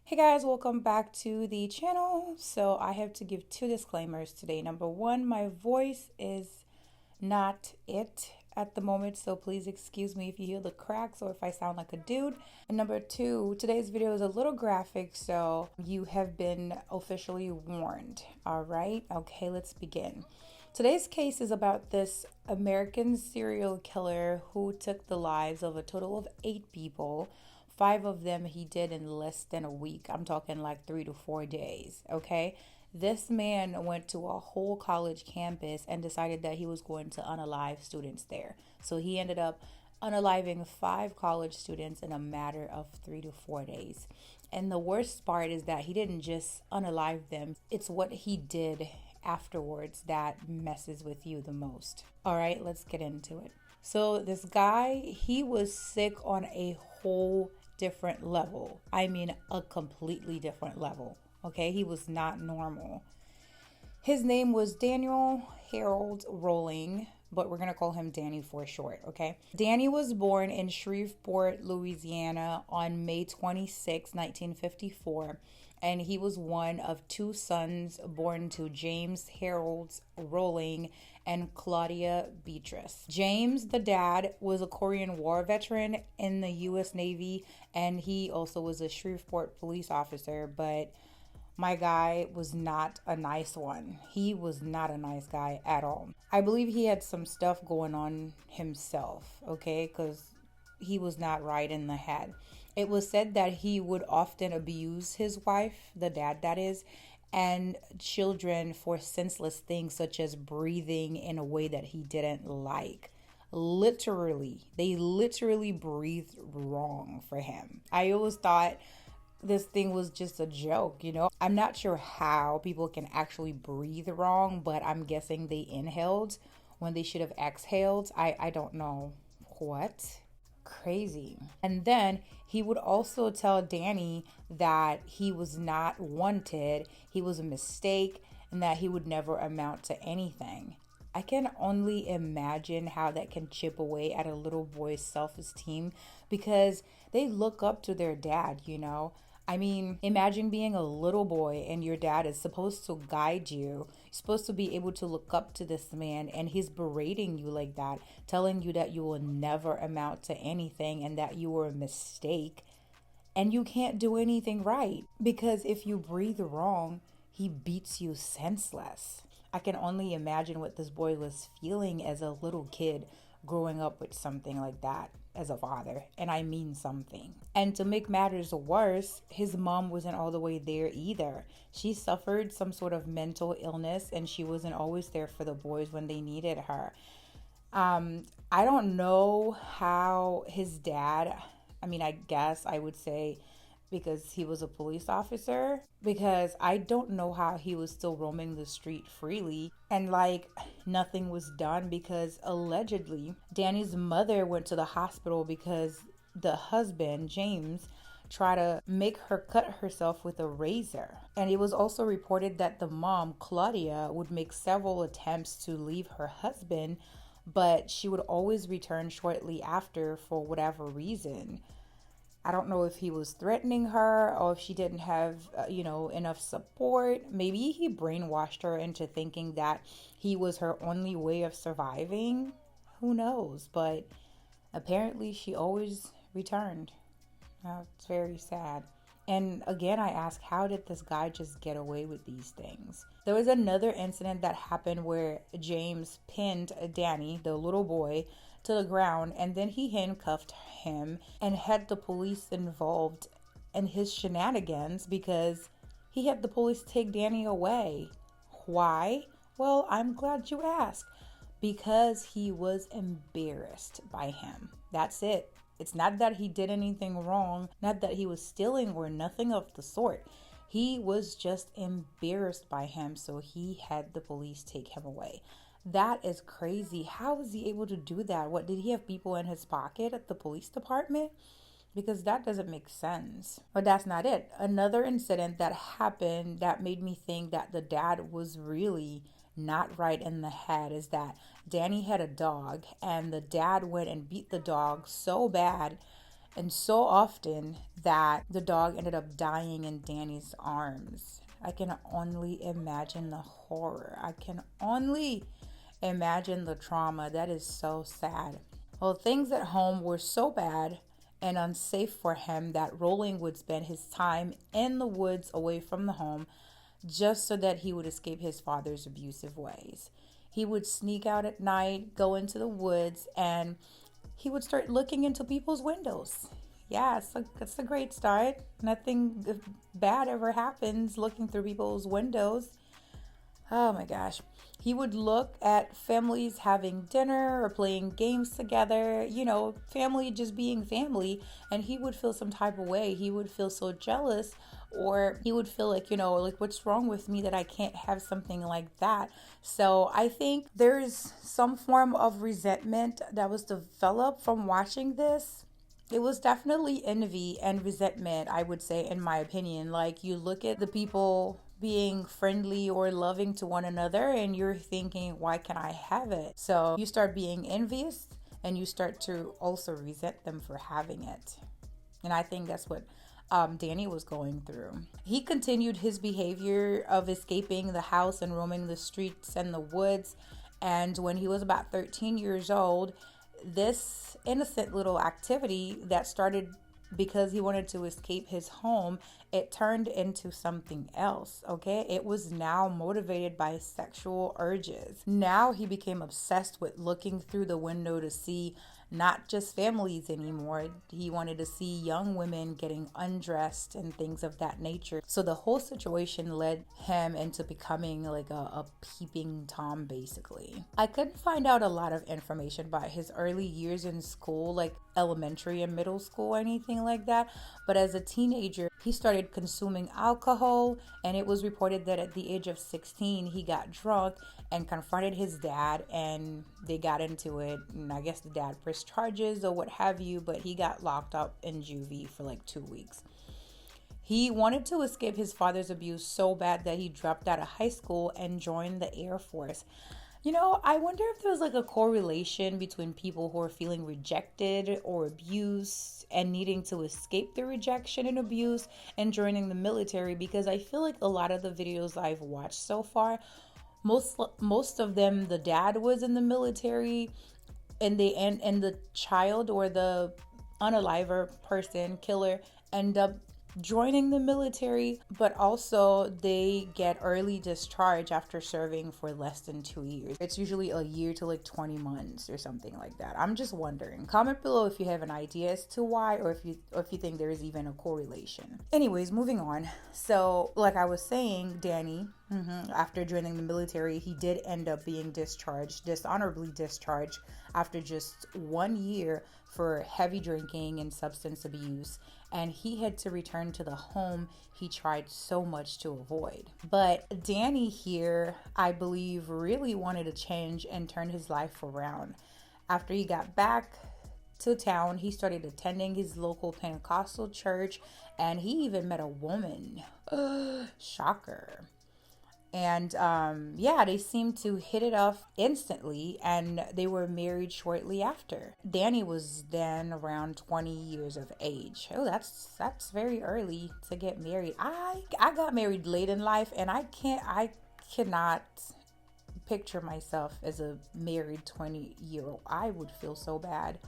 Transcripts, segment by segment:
Hey guys, welcome back to the channel. So I have to give two disclaimers today. Number one, my voice is not it at the moment, so please excuse me if you hear the cracks or if I sound like a dude. And number two, today's video is a little graphic, so you have been officially warned. All right, okay, let's begin. Today's case is about this American serial killer who took the lives of a total of 8 people. 5 of them he did in less than a week. I'm talking like 3 to 4 days, okay? This man went to a whole college campus and decided that he was going to unalive students there. So he ended up unaliving 5 college students in a matter of 3 to 4 days. And the worst part is that he didn't just unalive them, it's what he did afterwards that messes with you the most. All right, let's get into it. So, this guy, he was sick on a whole different level. I mean, a completely different level. Okay, he was not normal. His name was Daniel Harold Rolling, but we're going to call him Danny for short, okay? Danny was born in Shreveport, Louisiana on May 26, 1954, and he was one of 2 sons born to James Harold Rolling and Claudia Beatrice. James, the dad, was a Korean War veteran in the U.S. Navy, and he also was a Shreveport police officer, but my guy was not a nice one. He was not a nice guy at all. I believe he had some stuff going on himself, okay? Because he was not right in the head. It was said that he would often abuse his wife, the dad that is, and children for senseless things such as breathing in a way that he didn't like. They literally breathed wrong for him. I always thought this thing was just a joke. I'm not sure how people can actually breathe wrong, but I'm guessing they inhaled when they should have exhaled. I don't know. What? Crazy. And then he would also tell Danny that he was not wanted, he was a mistake, and that he would never amount to anything. I can only imagine how that can chip away at a little boy's self-esteem because they look up to their dad. I mean, imagine being a little boy and your dad is supposed to guide you. You're supposed to be able to look up to this man and he's berating you like that, telling you that you will never amount to anything and that you were a mistake and you can't do anything right. Because if you breathe wrong, he beats you senseless. I can only imagine what this boy was feeling as a little kid growing up with something like that as a father, and I mean something. And to make matters worse, his mom wasn't all the way there either. She suffered some sort of mental illness and she wasn't always there for the boys when they needed her. I don't know how his dad, I guess I would say because he was a police officer, because I don't know how he was still roaming the street freely and like nothing was done, because allegedly Danny's mother went to the hospital because the husband, James, tried to make her cut herself with a razor. And it was also reported that the mom, Claudia, would make several attempts to leave her husband, but she would always return shortly after for whatever reason. I don't know if he was threatening her or if she didn't have, enough support. Maybe he brainwashed her into thinking that he was her only way of surviving. Who knows? But apparently she always returned. It's very sad. And again, I ask, how did this guy just get away with these things? There was another incident that happened where James pinned Danny, the little boy, to the ground, and then he handcuffed him and had the police involved in his shenanigans because he had the police take Danny away. Why? Well, I'm glad you asked. Because he was embarrassed by him. That's it. It's not that he did anything wrong, not that he was stealing or nothing of the sort. He was just embarrassed by him, so he had the police take him away. That is crazy. How was he able to do that? What, did he have people in his pocket at the police department? Because that doesn't make sense. But that's not it. Another incident that happened that made me think that the dad was really not right in the head is that Danny had a dog and the dad went and beat the dog so bad and so often that the dog ended up dying in Danny's arms. I can only imagine the horror. I can only imagine the trauma. That is so sad. Well, things at home were so bad and unsafe for him that Rolling would spend his time in the woods away from the home just so that he would escape his father's abusive ways. He would sneak out at night, go into the woods, and he would start looking into people's windows. Yeah, it's a great start. Nothing bad ever happens looking through people's windows. Oh my gosh. He would look at families having dinner or playing games together, family just being family, and he would feel some type of way. He would feel so jealous, or he would feel like, like, what's wrong with me that I can't have something like that? So I think there's some form of resentment that was developed from watching this. It was definitely envy and resentment, I would say, in my opinion. Like, you look at the people being friendly or loving to one another and you're thinking, why can't I have it? So you start being envious and you start to also resent them for having it. And I think that's what Danny was going through. He continued his behavior of escaping the house and roaming the streets and the woods. And when he was about 13 years old, this innocent little activity that started because he wanted to escape his home, it turned into something else, okay? It was now motivated by sexual urges. Now he became obsessed with looking through the window to see not just families anymore. He wanted to see young women getting undressed and things of that nature. So the whole situation led him into becoming like a peeping Tom, basically. I couldn't find out a lot of information about his early years in school, like elementary and middle school, anything like that. But as a teenager, he started consuming alcohol, and it was reported that at the age of 16, he got drunk and confronted his dad, and they got into it. And I guess the dad pressed charges or what have you, but he got locked up in juvie for like 2 weeks. He wanted to escape his father's abuse so bad that he dropped out of high school and joined the Air Force. I wonder if there's like a correlation between people who are feeling rejected or abused and needing to escape the rejection and abuse and joining the military, because I feel like a lot of the videos I've watched so far, most of them, the dad was in the military and the child or the unaliver person, killer, end up joining the military, but also they get early discharge after serving for less than 2 years. It's usually a year to like 20 months or something like that. I'm just wondering. Comment below if you have an idea as to why, or if you think there is even a correlation. Anyways, moving on. So like I was saying, Danny, after joining the military, he did end up being dishonorably discharged after just 1 year for heavy drinking and substance abuse, and he had to return to the home he tried so much to avoid. But Danny here, I believe, really wanted to change and turn his life around. After he got back to town, he started attending his local Pentecostal church, and he even met a woman. Shocker. And they seemed to hit it off instantly, and they were married shortly after. Danny was then around 20 years of age. Oh, that's very early to get married. I got married late in life, and I cannot picture myself as a married 20-year-old. I would feel so bad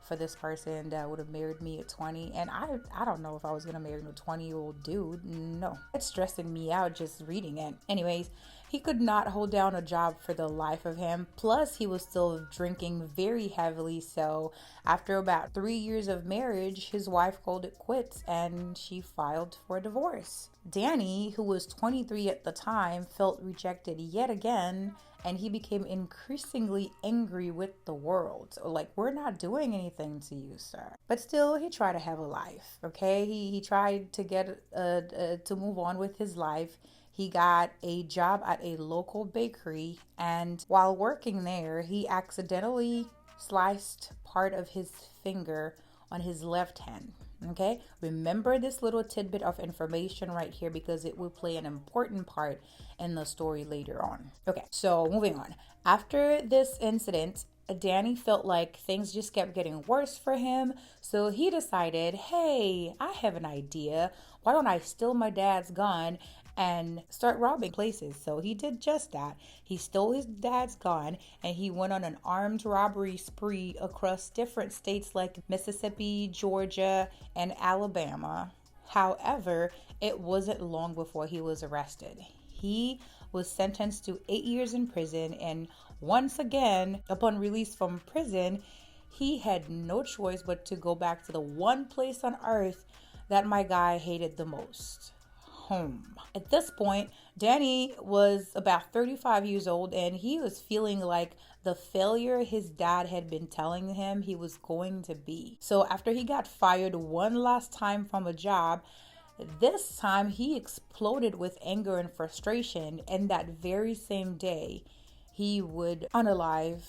for this person that would have married me at 20, and I don't know if I was gonna marry a 20-year-old dude. No, it's stressing me out just reading it. Anyways, he could not hold down a job for the life of him, plus he was still drinking very heavily. So after about 3 years of marriage, his wife called it quits and she filed for divorce. Danny, who was 23 at the time, felt rejected yet again, and he became increasingly angry with the world. So, like, we're not doing anything to you, sir. But still, he tried to have a life, okay? He tried to get to move on with his life. He got a job at a local bakery, and while working there, he accidentally sliced part of his finger on his left hand. Okay, remember this little tidbit of information right here, because it will play an important part in the story later on. Okay, so moving on. After this incident, Danny felt like things just kept getting worse for him. So he decided, hey, I have an idea. Why don't I steal my dad's gun and start robbing places? So he did just that. He stole his dad's gun and he went on an armed robbery spree across different states like Mississippi, Georgia, and Alabama. However, it wasn't long before he was arrested. He was sentenced to 8 years in prison, and once again, upon release from prison, he had no choice but to go back to the one place on earth that my guy hated the most: home. At this point, Danny was about 35 years old and he was feeling like the failure his dad had been telling him he was going to be. So after he got fired one last time from a job, this time he exploded with anger and frustration, and that very same day he would unalive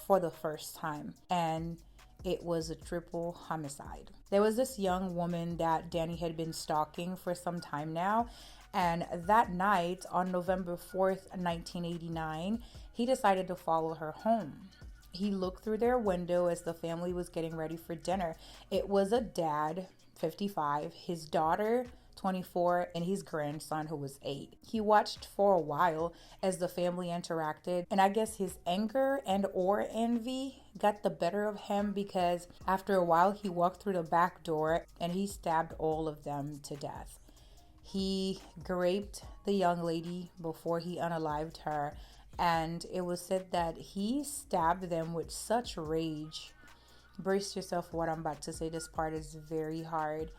for the first time, and it was a triple homicide. There was this young woman that Danny had been stalking for some time now, and that night on November 4th, 1989, he decided to follow her home. He looked through their window as the family was getting ready for dinner. It was a dad, 55, his daughter, 24, and his grandson, who was 8. He watched for a while as the family interacted, and I guess his anger and or envy got the better of him, because after a while he walked through the back door and he stabbed all of them to death. He raped the young lady before he unalived her, and it was said that he stabbed them with such rage. Brace yourself for what I'm about to say. This part is very hard.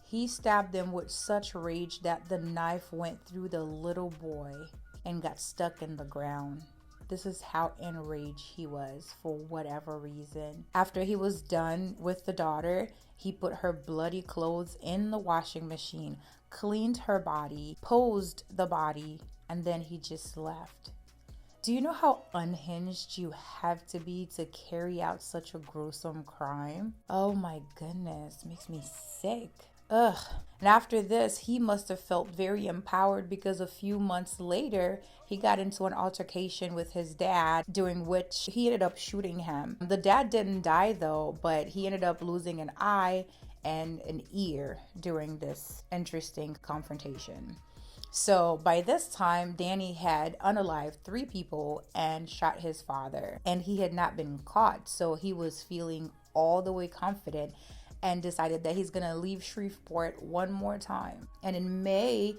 He stabbed them with such rage that the knife went through the little boy and got stuck in the ground. This is how enraged he was for whatever reason. After he was done with the daughter, he put her bloody clothes in the washing machine, cleaned her body, posed the body, and then he just left. Do you know how unhinged you have to be to carry out such a gruesome crime? Oh my goodness, makes me sick. Ugh. And after this, he must have felt very empowered, because a few months later, he got into an altercation with his dad, during which he ended up shooting him. The dad didn't die though, but he ended up losing an eye and an ear during this interesting confrontation. So by this time, Danny had unalived 3 people and shot his father, and he had not been caught. So he was feeling all the way confident and decided that he's gonna leave Shreveport one more time. And in May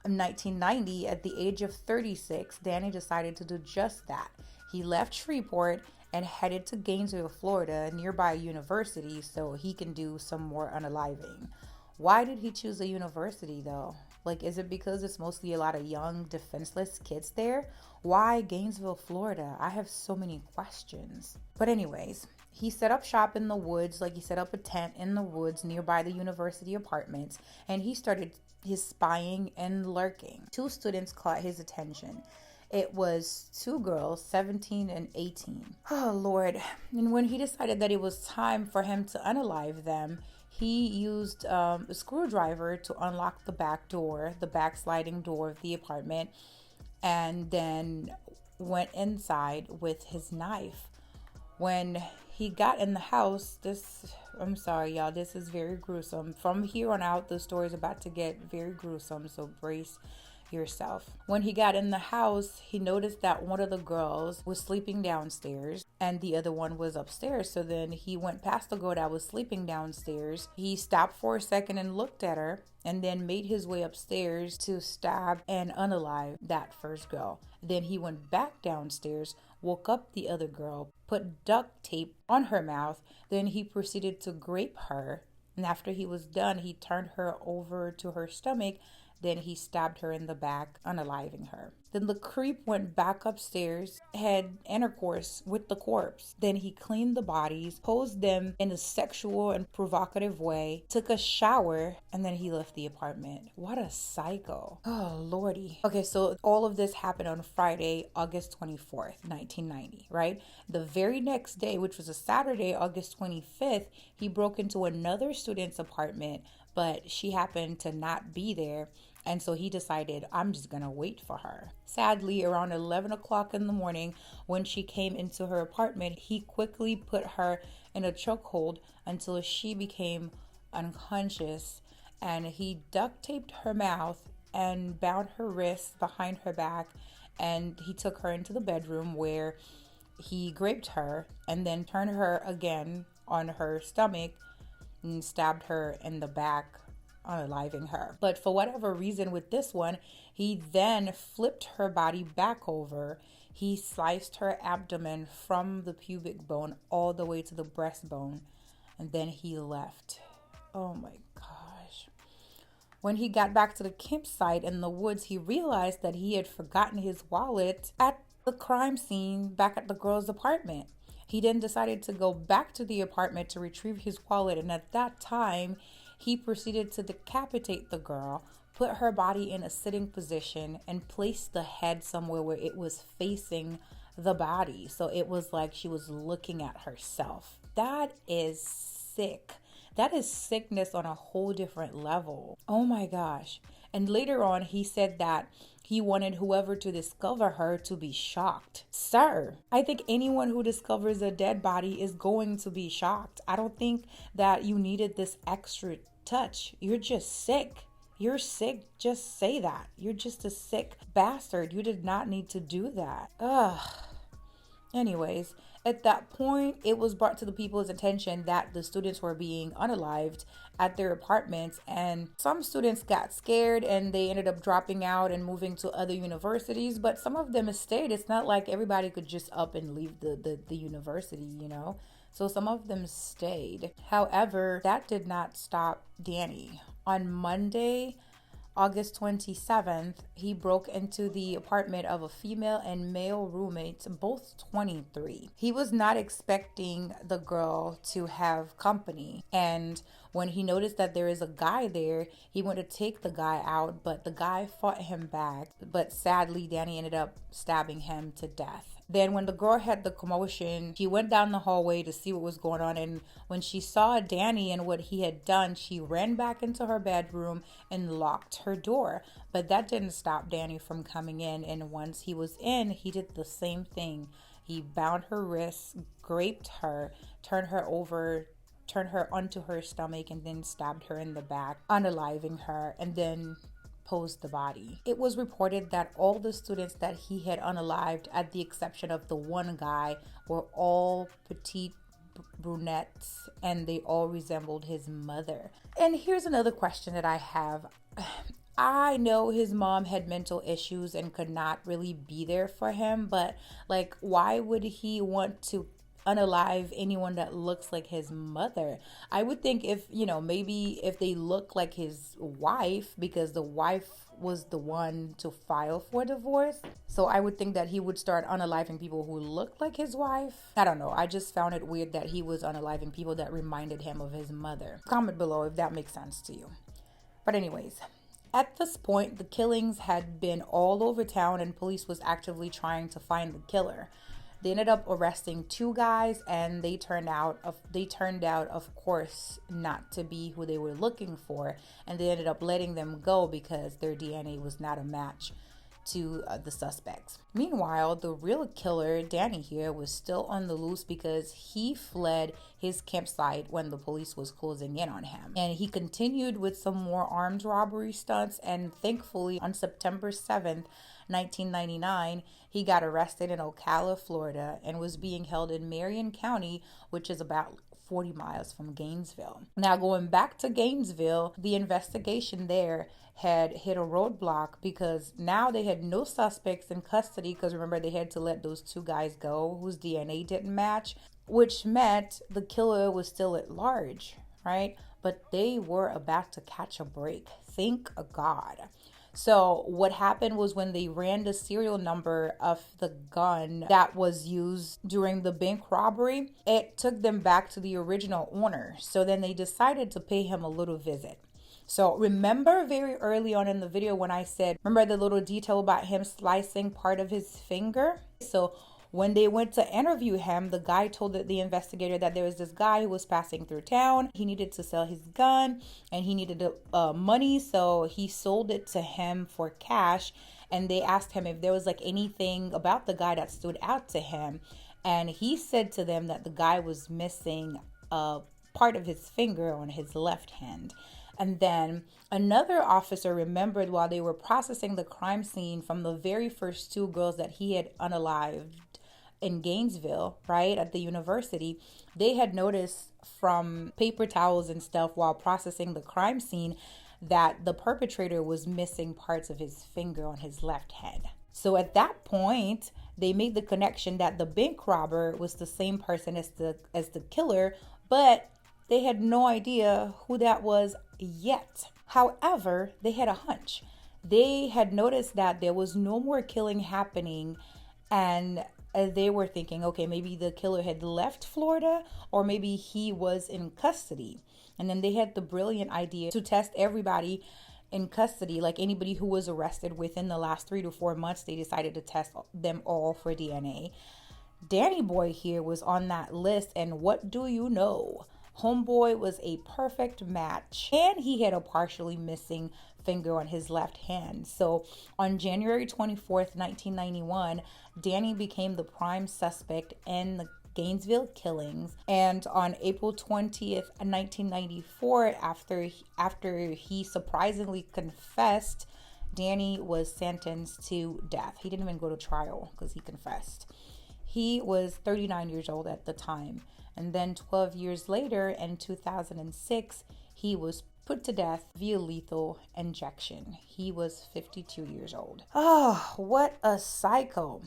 of 1990, at the age of 36, Danny decided to do just that. He left Shreveport and headed to Gainesville, Florida, a nearby university, so he can do some more unaliving. Why did he choose a university though? Like, is it because it's mostly a lot of young, defenseless kids there? Why Gainesville, Florida? I have so many questions. But anyways, he set up shop in the woods, like he set up a tent in the woods nearby the university apartments, and he started his spying and lurking. 2 students caught his attention. It was 2 girls, 17 and 18. Oh, Lord. And when he decided that it was time for him to unalive them, he used a screwdriver to unlock the back door, the back sliding door of the apartment, and then went inside with his knife. When he got in the house, I'm sorry, y'all, this is very gruesome. From here on out, the story is about to get very gruesome, so brace yourself. When he got in the house, he noticed that one of the girls was sleeping downstairs and the other one was upstairs. So then he went past the girl that was sleeping downstairs. He stopped for a second and looked at her, and then made his way upstairs to stab and unalive that first girl. Then he went back downstairs, woke up the other girl, put duct tape on her mouth. Then he proceeded to grape her. And after he was done, he turned her over to her stomach. Then he stabbed her in the back, unaliving her. Then the creep went back upstairs, had intercourse with the corpse. Then he cleaned the bodies, posed them in a sexual and provocative way, took a shower, and then he left the apartment. What a psycho. Oh, Lordy. Okay, so all of this happened on Friday, August 24th, 1990, right? The very next day, which was a Saturday, August 25th, he broke into another student's apartment, but she happened to not be there. And so he decided, I'm just going to wait for her. Sadly, around 11 o'clock in the morning, when she came into her apartment, he quickly put her in a chokehold until she became unconscious. And he duct taped her mouth and bound her wrists behind her back. And he took her into the bedroom where he raped her and then turned her again on her stomach and stabbed her in the back, unaliving her. But for whatever reason with this one, he then flipped her body back over. He sliced her abdomen from the pubic bone all the way to the breastbone, and then he left. Oh my gosh. When he got back to the campsite in the woods, he realized that he had forgotten his wallet at the crime scene back at the girl's apartment. He then decided to go back to the apartment to retrieve his wallet, and at that time, he proceeded to decapitate the girl, put her body in a sitting position, and placed the head somewhere where it was facing the body. So it was like she was looking at herself. That is sick. That is sickness on a whole different level. Oh my gosh. And later on, he said that he wanted whoever to discover her to be shocked. Sir, I think anyone who discovers a dead body is going to be shocked. I don't think that you needed this extra touch. You're just sick. You're sick. Just say that. You're just a sick bastard. You did not need to do that. Ugh. Anyways, at that point, it was brought to the people's attention that the students were being unalived at their apartments, and some students got scared and they ended up dropping out and moving to other universities, but some of them stayed. It's not like everybody could just up and leave the university, you know? So some of them stayed. However, that did not stop Danny. On Monday, August 27th, he broke into the apartment of a female and male roommates, both 23. He was not expecting the girl to have company. And when he noticed that there is a guy there, he went to take the guy out, but the guy fought him back. But sadly, Danny ended up stabbing him to death. Then when the girl had the commotion, she went down the hallway to see what was going on. And when she saw Danny and what he had done, she ran back into her bedroom and locked her door. But that didn't stop Danny from coming in. And once he was in, he did the same thing. He bound her wrists, raped her, turned her onto her stomach, and then stabbed her in the back, unaliving her, and then posed the body. It was reported that all the students that he had unalived, at the exception of the one guy, were all petite brunettes, and they all resembled his mother. And here's another question that I have. I know his mom had mental issues and could not really be there for him, but like, why would he want to unalive anyone that looks like his mother? I would think if, maybe if they look like his wife, because the wife was the one to file for divorce. So I would think that he would start unaliving people who look like his wife. I don't know. I just found it weird that he was unaliving people that reminded him of his mother. Comment below if that makes sense to you. But anyways, at this point, the killings had been all over town and police was actively trying to find the killer. They ended up arresting 2 guys, and they turned out, of course, not to be who they were looking for, and they ended up letting them go because their DNA was not a match to the suspects. Meanwhile, the real killer, Danny here, was still on the loose because he fled his campsite when the police was closing in on him. And he continued with some more armed robbery stunts, and thankfully on September 7th, 1999, he got arrested in Ocala, Florida, and was being held in Marion County, which is about 40 miles from Gainesville. Now, going back to Gainesville, the investigation there had hit a roadblock because now they had no suspects in custody, because remember, they had to let those 2 guys go whose DNA didn't match, which meant the killer was still at large, right? But they were about to catch a break. Thank God. So what happened was, when they ran the serial number of the gun that was used during the bank robbery, it took them back to the original owner. So then they decided to pay him a little visit. So remember very early on in the video when I said, remember the little detail about him slicing part of his finger? So When they went to interview him, the guy told the investigator that there was this guy who was passing through town. He needed to sell his gun and he needed money, so he sold it to him for cash. And they asked him if there was like anything about the guy that stood out to him. And he said to them that the guy was missing a part of his finger on his left hand. And then another officer remembered while they were processing the crime scene from the very first two girls that he had unalived in Gainesville, right, at the university, they had noticed from paper towels and stuff while processing the crime scene that the perpetrator was missing parts of his finger on his left hand. So at that point, they made the connection that the bank robber was the same person as the killer, but they had no idea who that was yet. However, they had a hunch. They had noticed that there was no more killing happening, and they were thinking, okay, maybe the killer had left Florida or maybe he was in custody. And then they had the brilliant idea to test everybody in custody, like anybody who was arrested within the last 3 to 4 months. They decided to test them all for DNA. Danny Boy here was on that list, and what do you know? Homeboy was a perfect match, and he had a partially missing finger on his left hand. So on January 24th, 1991, Danny became the prime suspect in the Gainesville killings. And on April 20th, 1994, after he surprisingly confessed, Danny was sentenced to death. He didn't even go to trial because he confessed. He was 39 years old at the time. And then 12 years later, in 2006, he was put to death via lethal injection. He was 52 years old. Oh, what a psycho.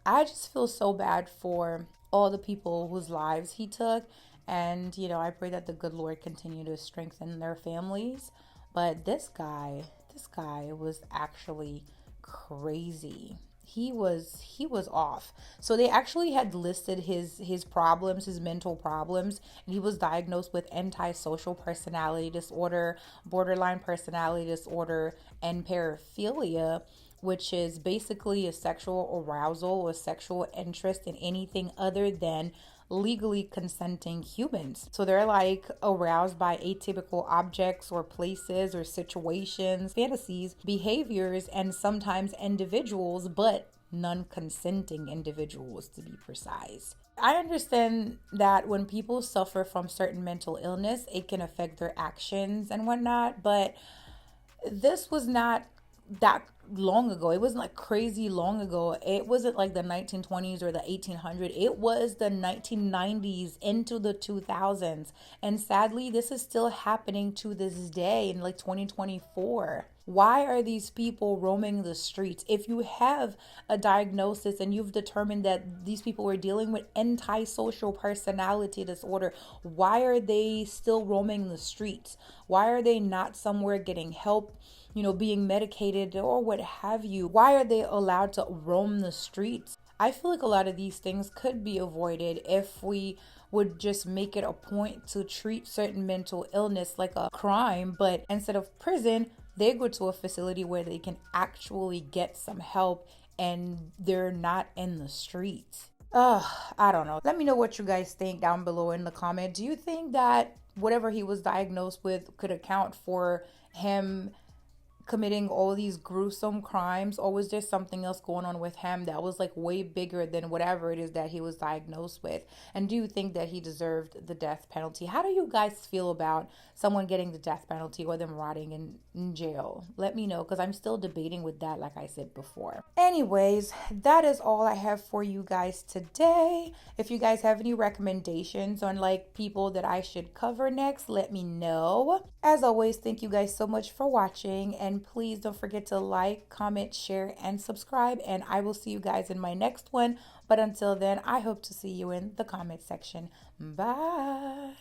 I just feel so bad for all the people whose lives he took. And, I pray that the good Lord continue to strengthen their families. But this guy was actually crazy. He was off. So they actually had listed his problems, his mental problems, and he was diagnosed with antisocial personality disorder, borderline personality disorder, and paraphilia, which is basically a sexual arousal or sexual interest in anything other than legally consenting humans. So they're like aroused by atypical objects or places or situations, fantasies, behaviors, and sometimes individuals, but non-consenting individuals to be precise. I understand that when people suffer from certain mental illness, it can affect their actions and whatnot, but this was not that long ago. It wasn't like crazy long ago. It wasn't like the 1920s or the 1800s. It was the 1990s into the 2000s. And sadly, this is still happening to this day in like 2024. Why are these people roaming the streets? If you have a diagnosis and you've determined that these people were dealing with antisocial personality disorder, why are they still roaming the streets? Why are they not somewhere getting help, being medicated or what have you? Why are they allowed to roam the streets? I feel like a lot of these things could be avoided if we would just make it a point to treat certain mental illness like a crime, but instead of prison, they go to a facility where they can actually get some help and they're not in the streets. I don't know. Let me know what you guys think down below in the comment. Do you think that whatever he was diagnosed with could account for him committing all these gruesome crimes, or was there something else going on with him that was like way bigger than whatever it is that he was diagnosed with? And do you think that he deserved the death penalty? How do you guys feel about someone getting the death penalty or them rotting in jail? Let me know, because I'm still debating with that, like I said before. Anyways, that is all I have for you guys today. If you guys have any recommendations on like people that I should cover next, let me know. As always, thank you guys so much for watching, and please don't forget to like, comment, share, and subscribe, and I will see you guys in my next one. But until then, I hope to see you in the comment section. Bye.